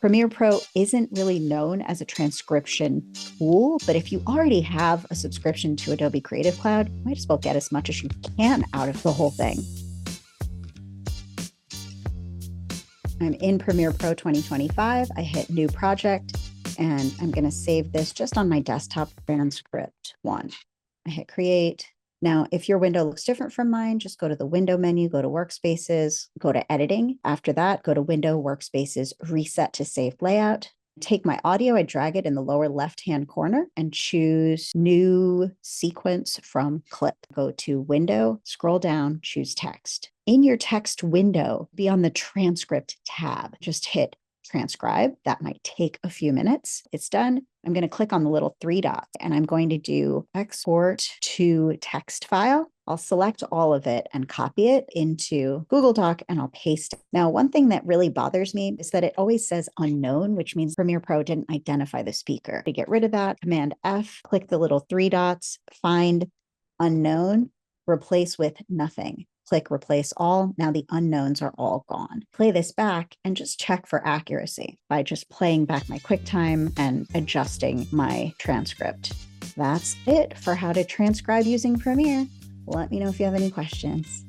Premiere Pro isn't really known as a transcription tool, but if you already have a subscription to Adobe Creative Cloud, you might as well get as much as you can out of the whole thing. I'm in Premiere Pro 2025. I hit New Project, and I'm going to save this just on my desktop, Transcript 1. I hit Create. Now, if your window looks different from mine, just go to the Window menu, go to Workspaces, go to Editing. After that, go to Window, Workspaces, Reset to Save Layout. Take my audio, I drag it in the lower left-hand corner and choose New Sequence from Clip. Go to Window, scroll down, choose Text. In your text window, be on the Transcript tab. Just hit Transcribe. That might take a few minutes. It's done. I'm going to click on the little three dots and I'm going to do Export to Text File. I'll select all of it and copy it into Google Doc and I'll paste it. Now, one thing that really bothers me is that it always says unknown, which means Premiere Pro didn't identify the speaker. To get rid of that, Command F, click the little three dots, find unknown, replace with nothing. Click Replace All. Now the unknowns are all gone. Play this back and just check for accuracy by just playing back my QuickTime and adjusting my transcript. That's it for how to transcribe using Premiere. Let me know if you have any questions.